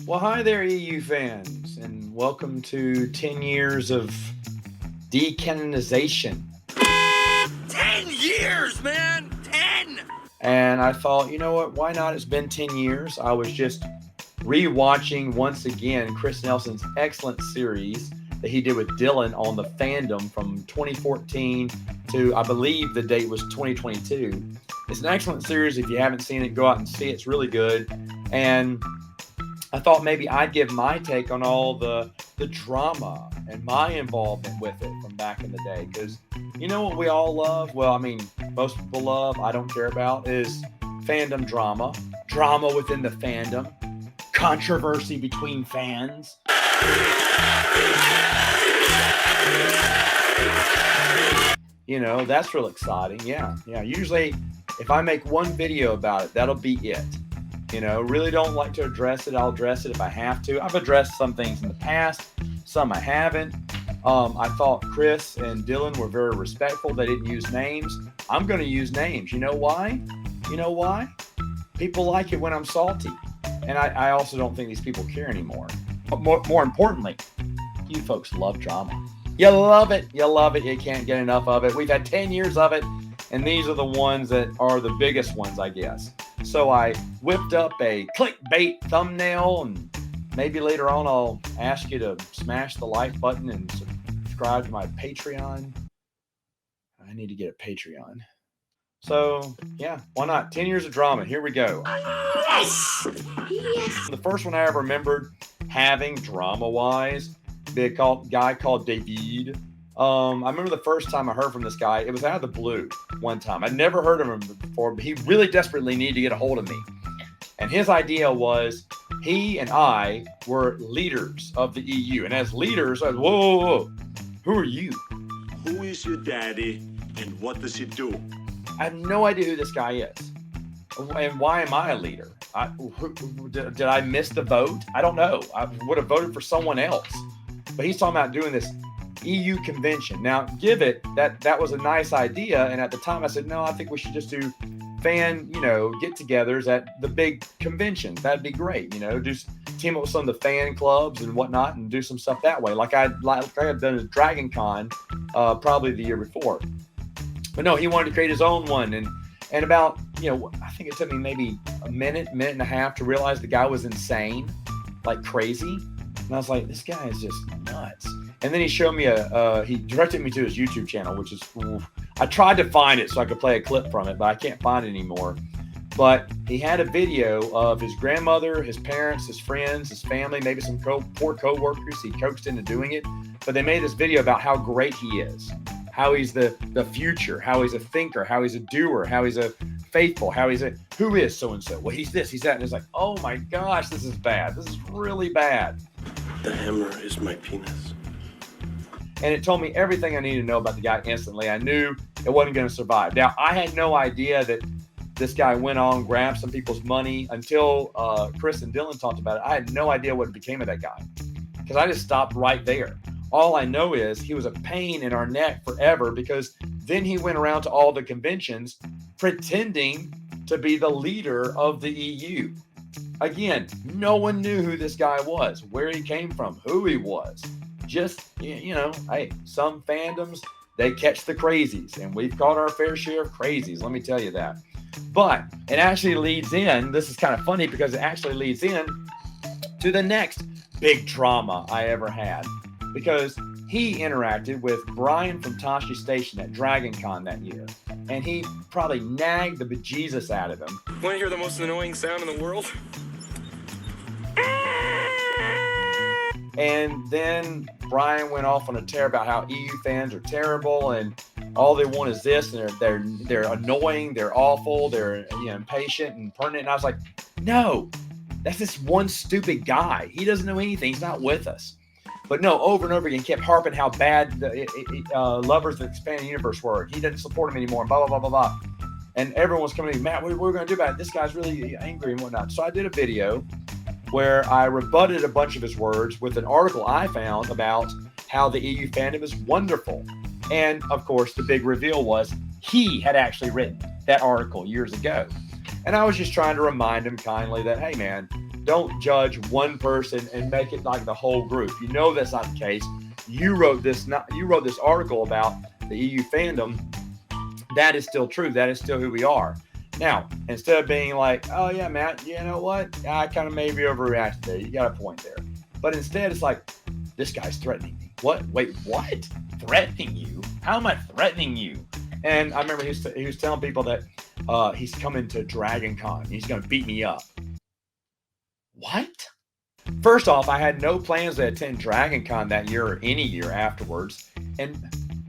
Well, hi there, EU fans, and welcome to 10 years of decanonization. 10 years, man! 10! And I thought, you know what? Why not? It's been 10 years. I was just rewatching once again Chris Nelson's excellent series that he did with Dylan on the Fandom from 2014 to, I believe the date was 2022. It's an excellent series. If you haven't seen it, go out and see it. It's really good. And I thought maybe I'd give my take on all the drama and my involvement with it from back in the day. Because you know what we all love? Well, I mean, most people love, I don't care about, is fandom drama. Drama within the fandom. Controversy between fans. You know, that's real exciting. Yeah. Usually, if I make one video about it, that'll be it. You know, really don't like to address it. I'll address it if I have to. I've addressed some things in the past, some I haven't. I thought Chris and Dylan were very respectful. They didn't use names. I'm going to use names. You know why? People like it when I'm salty. And I also don't think these people care anymore. But more importantly, you folks love drama. You love it. You can't get enough of it. We've had 10 years of it. And these are the ones that are the biggest ones, I guess. So I whipped up a clickbait thumbnail, and maybe later on I'll ask you to smash the like button and subscribe to my Patreon. I need to get a Patreon. So, yeah, why not? 10 years of drama. Here we go. Yes! The first one I ever remembered having drama-wise, a guy called Deid. I remember the first time I heard from this guy, it was out of the blue one time. I'd never heard of him before, but he really desperately needed to get a hold of me. And his idea was he and I were leaders of the EU. And as leaders, I was, whoa, who are you? Who is your daddy and what does he do? I have no idea who this guy is. And why am I a leader? Did I miss the vote? I don't know. I would have voted for someone else. But he's talking about doing this EU convention. Now, give it that was a nice idea. And at the time I said, no, I think we should just do fan, get-togethers at the big conventions. That'd be great. Just team up with some of the fan clubs and whatnot and do some stuff that way. Like I had done at Dragon Con probably the year before. But no, he wanted to create his own one. And about, I think it took me maybe a minute and a half to realize the guy was insane, like crazy. And I was like, this guy is just nuts. And then he showed me he directed me to his YouTube channel, which is, I tried to find it so I could play a clip from it, but I can't find it anymore. But he had a video of his grandmother, his parents, his friends, his family, maybe some poor co-workers he coaxed into doing it. But they made this video about how great he is, how he's the future, how he's a thinker, how he's a doer, how he's a faithful, who is so-and-so? Well, he's this, he's that. And it's like, oh my gosh, this is bad. This is really bad. The hammer is my penis. And it told me everything I needed to know about the guy instantly. I knew it wasn't going to survive. Now, I had no idea that this guy went on, grabbed some people's money until Chris and Dylan talked about it. I had no idea what became of that guy because I just stopped right there. All I know is he was a pain in our neck forever because then he went around to all the conventions pretending to be the leader of the EU. Again, no one knew who this guy was, where he came from, who he was. Just, hey, some fandoms, they catch the crazies, and we've caught our fair share of crazies, let me tell you that. But it actually leads in, this is kind of funny because it actually leads in to the next big drama I ever had. Because he interacted with Brian from Tashi Station at Dragon Con that year, and he probably nagged the bejesus out of him. Want to hear the most annoying sound in the world? And then Brian went off on a tear about how EU fans are terrible and all they want is this, and they're annoying, they're awful, they're impatient and pertinent. And I was like, no, that's this one stupid guy. He doesn't know anything. He's not with us. But no, over and over again, kept harping how bad the Lovers of the Expanded Universe were. He doesn't support him anymore, and blah, blah, blah, blah, blah. And everyone was coming to me, Matt, what are we going to do about it? This guy's really angry and whatnot. So I did a video where I rebutted a bunch of his words with an article I found about how the EU fandom is wonderful. And, of course, the big reveal was he had actually written that article years ago. And I was just trying to remind him kindly that, hey, man, don't judge one person and make it like the whole group. You know that's not the case. You wrote this article about the EU fandom. That is still true. That is still who we are. Now, instead of being like, oh yeah, Matt, you know what? I kind of maybe overreacted there. You got a point there. But instead it's like, this guy's threatening me. What? Wait, what? Threatening you? How am I threatening you? And I remember he was telling people that he's coming to Dragon Con. He's going to beat me up. What? First off, I had no plans to attend Dragon Con that year or any year afterwards. And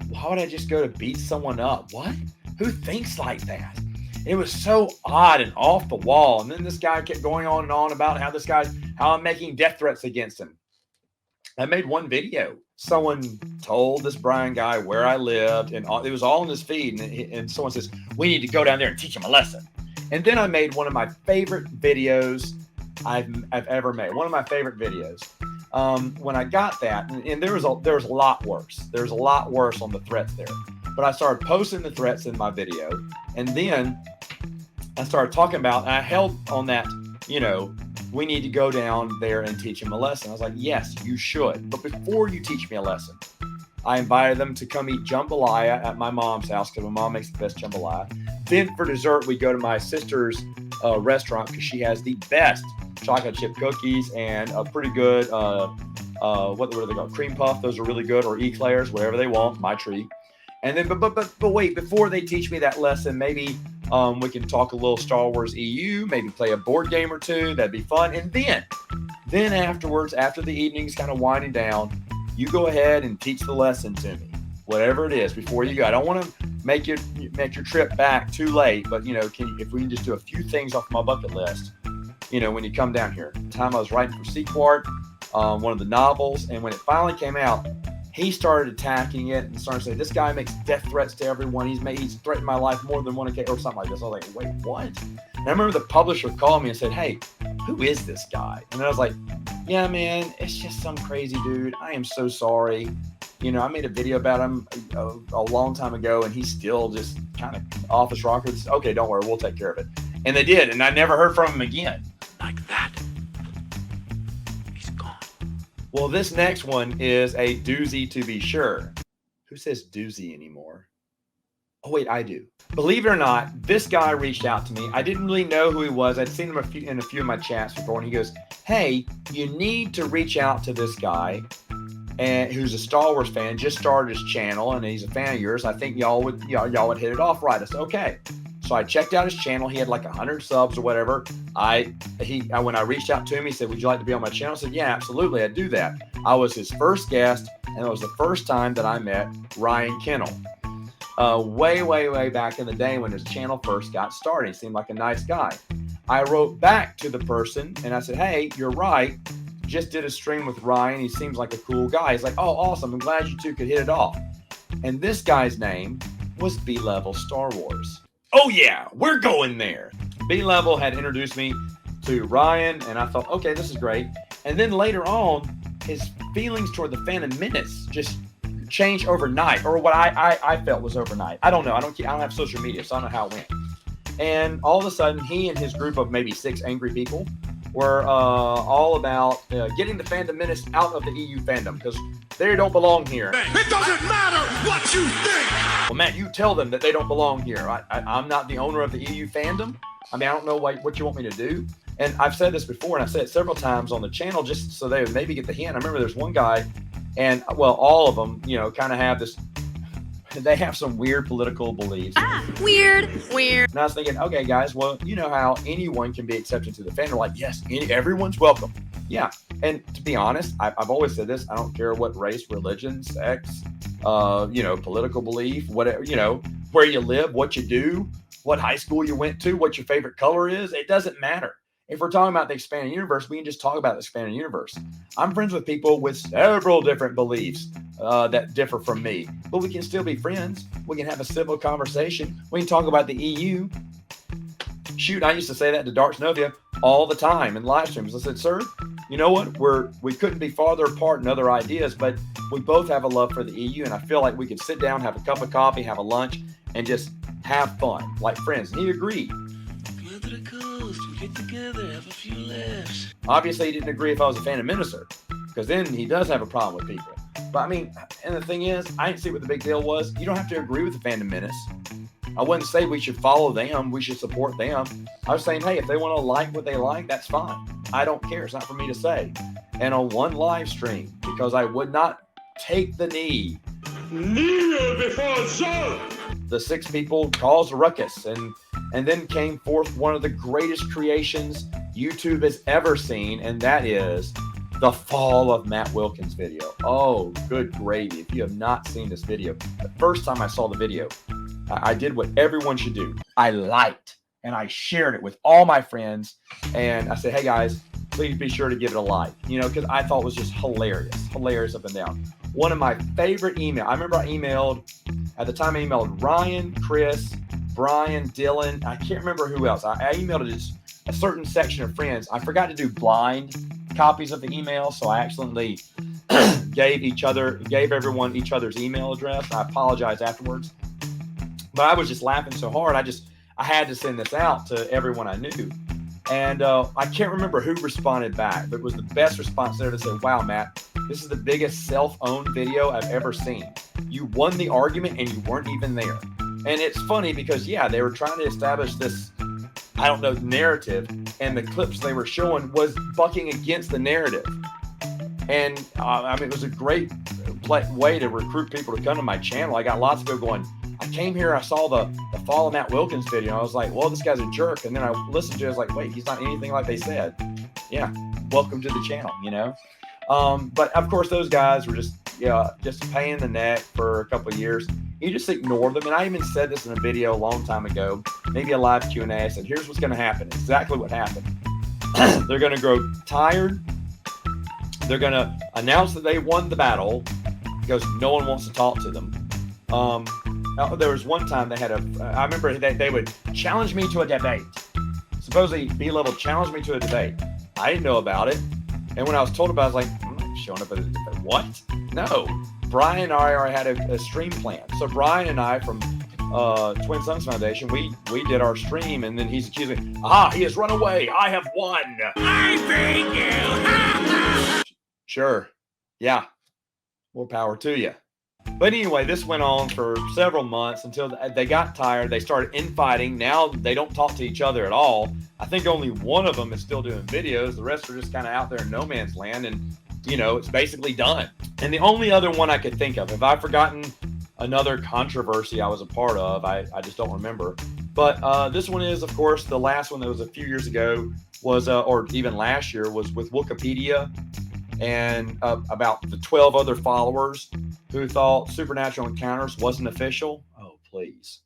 why would I just go to beat someone up? What? Who thinks like that? It was so odd and off the wall. And then this guy kept going on and on about how I'm making death threats against him. I made one video. Someone told this Brian guy where I lived, and it was all in his feed. And someone says, we need to go down there and teach him a lesson. And then I made one of my favorite videos I've ever made. One of my favorite videos. When I got that, and there was a lot worse. There's a lot worse on the threats there. But I started posting the threats in my video, and then I started talking about, and I held on that, we need to go down there and teach him a lesson. I was like, yes, you should. But before you teach me a lesson, I invited them to come eat jambalaya at my mom's house because my mom makes the best jambalaya. Then for dessert, we go to my sister's restaurant because she has the best chocolate chip cookies and a pretty good, what are they called? Cream puff. Those are really good, or eclairs, whatever they want, my treat. And then, but wait, before they teach me that lesson, maybe we can talk a little Star Wars EU, maybe play a board game or two. That'd be fun. And then afterwards, after the evening's kind of winding down, you go ahead and teach the lesson to me, whatever it is, before you go. I don't want to make your trip back too late, but if we can just do a few things off my bucket list, when you come down here. The time I was writing for Sequart, one of the novels, and when it finally came out, he started attacking it and started saying, this guy makes death threats to everyone. He's threatened my life more than one occasion, or something like this. I was like, wait, what? And I remember the publisher called me and said, hey, who is this guy? And I was like, yeah, man, it's just some crazy dude. I am so sorry. I made a video about him a long time ago, and he's still just kind of office rocker. Okay, don't worry, we'll take care of it. And they did, and I never heard from him again. Like that. He's gone. Well, this next one is a doozy to be sure. Who says doozy anymore? Oh, wait, I do. Believe it or not, this guy reached out to me. I didn't really know who he was. I'd seen him in a few of my chats before, and he goes, hey, you need to reach out to this guy and who's a Star Wars fan, just started his channel, and he's a fan of yours. I think y'all would hit it off right. I said, okay. So I checked out his channel. He had like 100 subs or whatever. When I reached out to him, he said, would you like to be on my channel? I said, yeah, absolutely. I'd do that. I was his first guest, and it was the first time that I met Ryan Kennel. Way back in the day when his channel first got started. He seemed like a nice guy. I wrote back to the person, and I said, hey, you're right. Just did a stream with Ryan. He seems like a cool guy. He's like, oh, awesome. I'm glad you two could hit it off. And this guy's name was B-Level Star Wars. Oh, yeah, we're going there. B-Level had introduced me to Ryan, and I thought, okay, this is great. And then later on, his feelings toward the Phantom Menace just changed overnight, or what I felt was overnight. I don't know. I don't have social media, so I don't know how it went. And all of a sudden, he and his group of maybe 6 angry people were all about getting the Phantom Menace out of the EU fandom because they don't belong here. It doesn't matter what you think. Well, Matt, you tell them that they don't belong here. I'm not the owner of the EU fandom. I mean, I don't know what you want me to do. And I've said this before, and I've said it several times on the channel just so they would maybe get the hint. I remember there's one guy, and well, all of them, kind of have this. They have some weird political beliefs. Weird. And I was thinking, okay, guys, well, you know how anyone can be accepted to the fandom. Like, yes, everyone's welcome. Yeah. And to be honest, I've always said this. I don't care what race, religion, sex, political belief, whatever, where you live, what you do, what high school you went to, what your favorite color is. It doesn't matter. If we're talking about the expanded universe, we can just talk about the expanded universe. I'm friends with people with several different beliefs that differ from me, but we can still be friends. We can have a civil conversation. We can talk about the EU. Shoot, I used to say that to Darts Novia all the time in live streams. I said, sir, you know what? We couldn't be farther apart in other ideas, but we both have a love for the EU, and I feel like we could sit down, have a cup of coffee, have a lunch, and just have fun like friends. And he agreed. Come to the coast, we get together, have a few laughs. Obviously, he didn't agree if I was a Fandom minister, because then he does have a problem with people. But I mean, and the thing is, I didn't see what the big deal was. You don't have to agree with the Fandom menace. I wouldn't say we should follow them. We should support them. I was saying, hey, if they want to like what they like, that's fine. I don't care. It's not for me to say. And on one live stream, because I would not take the knee, Kneel before Saul. the 6 people caused a ruckus, and then came forth one of the greatest creations YouTube has ever seen, and that is the fall of Matt Wilkins video. Oh, good gravy. If you have not seen this video, the first time I saw the video, I did what everyone should do. I liked and I shared it with all my friends, and I said, hey guys, please be sure to give it a like, because I thought it was just hilarious up and down. One of my favorite emails, I remember at the time I emailed Ryan, Chris, Brian, Dylan, I can't remember who else. I emailed it a certain section of friends. I forgot to do blind copies of the email, so I accidentally gave everyone each other's email address. I apologize afterwards. But I was just laughing so hard, I had to send this out to everyone I knew. And I can't remember who responded back, but it was the best response there to say, wow, Matt, this is the biggest self-owned video I've ever seen. You won the argument and you weren't even there. And it's funny because, yeah, they were trying to establish this, narrative, and the clips they were showing was bucking against the narrative. And it was a great way to recruit people to come to my channel. I got lots of people going, I came here, I saw the fall of Matt Wilkins video, and I was like, well, this guy's a jerk. And then I listened to it, I was like, wait, he's not anything like they said. Yeah, welcome to the channel, But of course, those guys were just a pain in the neck for a couple of years. You just ignore them. And I even said this in a video a long time ago, maybe a live Q&A. I said, here's what's going to happen. Exactly what happened. They're going to grow tired. They're going to announce that they won the battle because no one wants to talk to them. There was one time they had I remember they would challenge me to a debate. Supposedly B-Level challenged me to a debate. I didn't know about it. And when I was told about it, I was like, I'm not showing up at a debate. What? No. Brian and I already had a stream plan. So Brian and I from Twin Sons Foundation, we did our stream, and then he's accusing me, he has run away. I have won. I beat you. Sure. Yeah. More power to you. But anyway, this went on for several months until they got tired. They started infighting. Now they don't talk to each other at all. I think only one of them is still doing videos. The rest are just kind of out there in no man's land, and it's basically done. And the only other one I could think of, if I've forgotten another controversy I was a part of, I just don't remember. But this one is, of course, the last one that was a few years ago was, or even last year, was with Wikipedia, and about the 12 other followers who thought Supernatural Encounters wasn't official. Oh, please.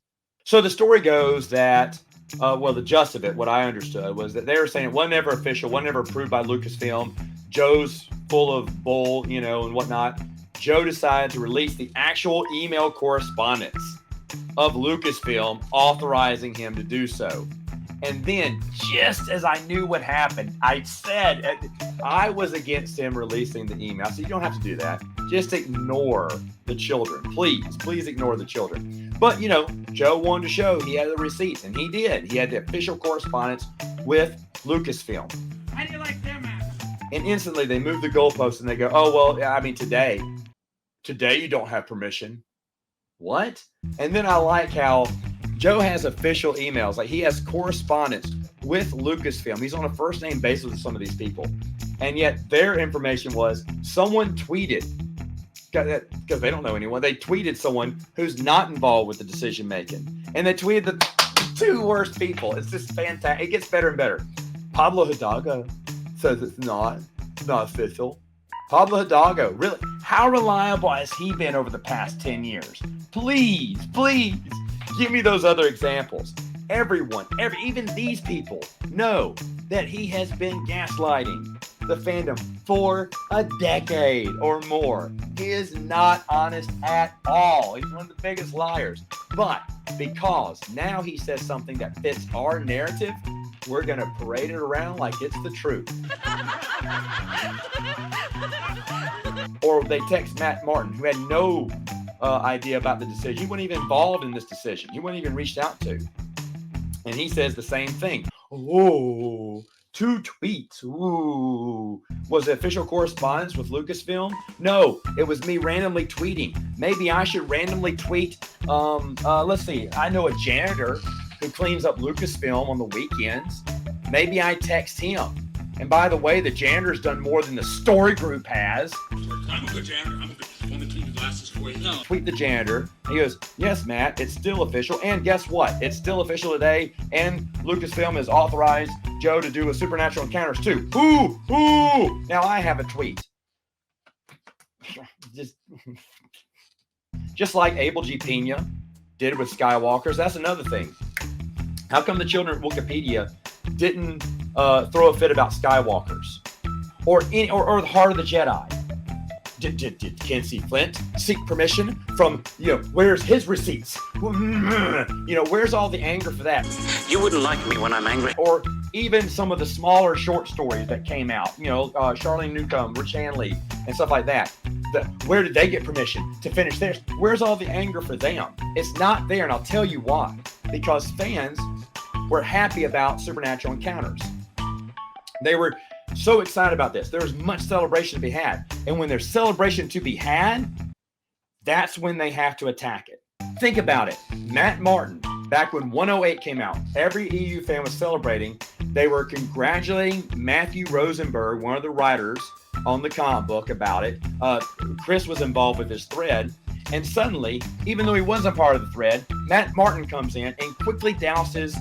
So the story goes that, the gist of it, what I understood was that they were saying it wasn't ever official, wasn't ever approved by Lucasfilm. Joe's full of bull, and whatnot. Joe decided to release the actual email correspondence of Lucasfilm authorizing him to do so. And then, just as I knew what happened, I said I was against him releasing the email. So you don't have to do that. Just ignore the children. Please ignore the children. But, Joe wanted to show he had the receipts, and he did. He had the official correspondence with Lucasfilm. How do you like them apples? And instantly they move the goalposts and they go, oh, well, today you don't have permission. What? And then I like how Joe has official emails. Like, he has correspondence with Lucasfilm. He's on a first name basis with some of these people. And yet their information was someone tweeted, because they don't know anyone. They tweeted someone who's not involved with the decision making. And they tweeted the 2 worst people. It's just fantastic. It gets better and better. Pablo Hidalgo says it's not official. Pablo Hidalgo, really? How reliable has he been over the past 10 years? Please, give me those other examples. Everyone, even these people know that he has been gaslighting the fandom for a decade or more. He is not honest at all. He's one of the biggest liars. But because now he says something that fits our narrative, we're going to parade it around like it's the truth. Or they text Matt Martin, who had no idea about the decision. He wasn't even involved in this decision. He wasn't even reached out to. And he says the same thing. Oh, 2 tweets. Ooh. Was it official correspondence with Lucasfilm? No, it was me randomly tweeting. Maybe I should randomly tweet. Let's see. I know a janitor who cleans up Lucasfilm on the weekends. Maybe I text him. And by the way, the janitor's done more than the story group has. I'm a good janitor. I'm the one that cleans the glasses for you. No. Tweet the janitor. He goes, yes, Matt, it's still official. And guess what? It's still official today. And Lucasfilm has authorized Joe to do a Supernatural Encounters too. Ooh, ooh. Now I have a tweet. Just like Abel G. Pena did with Skywalkers. That's another thing. How come the children at Wikipedia didn't throw a fit about Skywalkers or the Heart of the Jedi? Did Ken C. Flint seek permission from, where's his receipts? Where's all the anger for that? You wouldn't like me when I'm angry. Or even some of the smaller short stories that came out, Charlene Newcomb, Rich Hanley, and stuff like that. Where did they get permission to finish theirs? Where's all the anger for them? It's not there, and I'll tell you why. Because fans were happy about Supernatural Encounters. They were so excited about this. There was much celebration to be had. And when there's celebration to be had, that's when they have to attack it. Think about it. Matt Martin, back when 108 came out, every EU fan was celebrating. They were congratulating Matthew Rosenberg, one of the writers on the comic book, about it. Chris was involved with this thread. And suddenly, even though he wasn't part of the thread, Matt Martin comes in and quickly douses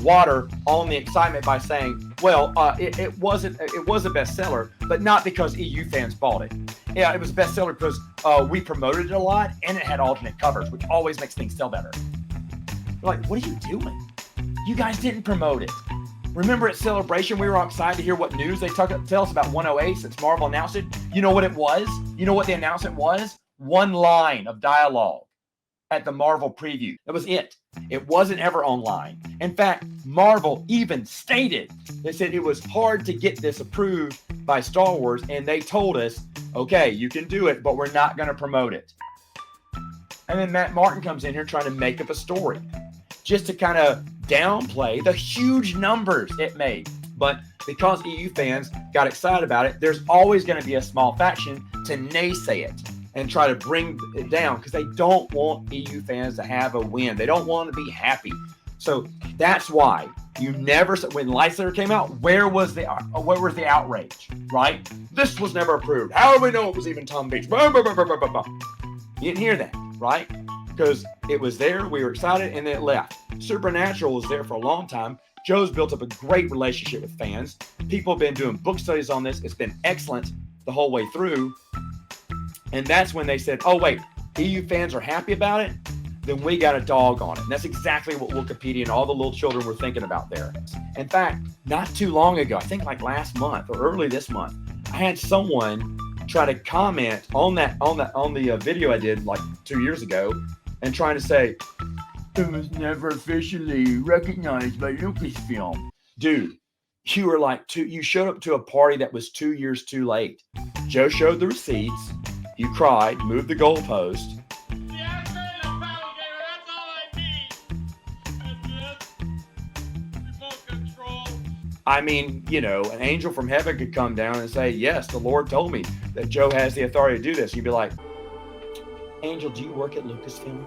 water on the excitement by saying, well, it was a bestseller, but not because EU fans bought it. Yeah, it was a bestseller because we promoted it a lot and it had alternate covers, which always makes things sell better. We're like, what are you doing? You guys didn't promote it. Remember at Celebration, we were all excited to hear what news they tell us about 108 since Marvel announced it. You know what it was? You know what the announcement was? One line of dialogue at the Marvel preview. That was it. It wasn't ever online. In fact, Marvel even stated, they said it was hard to get this approved by Star Wars, and they told us, okay, you can do it, but we're not going to promote it. And then Matt Martin comes in here trying to make up a story just to kind of downplay the huge numbers it made. But because EU fans got excited about it, there's always going to be a small faction to naysay it and try to bring it down because they don't want EU fans to have a win. They don't want to be happy. So that's why you never, when Lightsaber came out, where was the outrage, right? This was never approved. How do we know it was even Tom Beach? You didn't hear that, right? Because it was there, we were excited, and then it left. Supernatural was there for a long time. Joe's built up a great relationship with fans. People have been doing book studies on this. It's been excellent the whole way through. And that's when they said, oh, wait, EU fans are happy about it? Then we got a dog on it. And that's exactly what Wikipedia and all the little children were thinking about there. In fact, not too long ago, I think like last month or early this month, I had someone try to comment on the video I did like 2 years ago and trying to say, it was never officially recognized by Lucasfilm. Dude, you showed up to a party that was 2 years too late. Joe showed the receipts. You cried, moved the goalpost. Yeah, I'm an alligator. That's all I need. That's it. Remote control. I mean, an angel from heaven could come down and say, yes, the Lord told me that Joe has the authority to do this. You'd be like, Angel, do you work at Lucasfilm?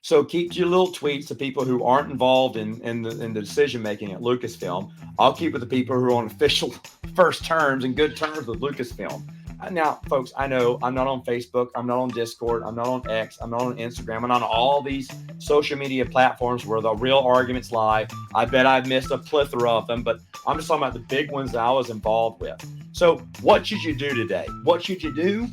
So keep your little tweets to people who aren't involved in the decision-making at Lucasfilm. I'll keep with the people who are on official first terms and good terms with Lucasfilm. Now, folks, I know I'm not on Facebook. I'm not on Discord. I'm not on X. I'm not on Instagram. I'm on all these social media platforms where the real arguments lie. I bet I've missed a plethora of them, but I'm just talking about the big ones that I was involved with. So what should you do today? What should you do?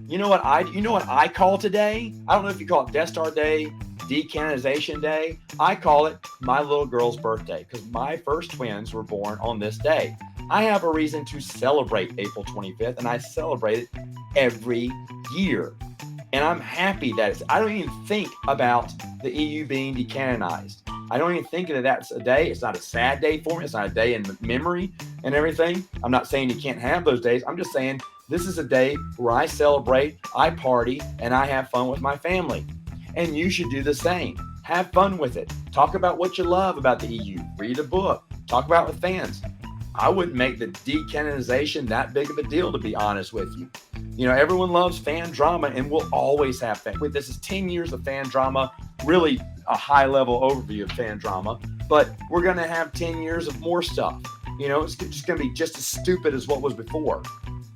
You know what I call today? I don't know if you call it Death Star Day, Decanonization Day. I call it my little girl's birthday because my first twins were born on this day. I have a reason to celebrate April 25th, and I celebrate it every year. And I'm happy that I don't even think about the EU being decanonized. I don't even think that that's a day. It's not a sad day for me. It's not a day in memory and everything. I'm not saying you can't have those days. I'm just saying this is a day where I celebrate, I party, and I have fun with my family. And you should do the same. Have fun with it. Talk about what you love about the EU. Read a book. Talk about it with fans. I wouldn't make the decanonization that big of a deal, to be honest with you. You know, everyone loves fan drama and we'll always have fan. This is 10 years of fan drama, really a high level overview of fan drama, but we're going to have 10 years of more stuff. You know, it's just going to be just as stupid as what was before.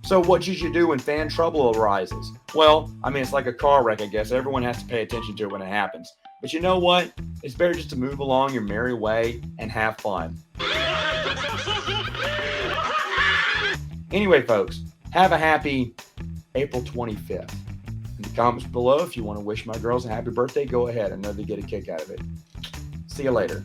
So what should you do when fan trouble arises? Well, I mean, it's like a car wreck, I guess. Everyone has to pay attention to it when it happens. But you know what? It's better just to move along your merry way and have fun. Anyway, folks, have a happy April 25th. In the comments below, if you want to wish my girls a happy birthday, go ahead. I know they get a kick out of it. See you later.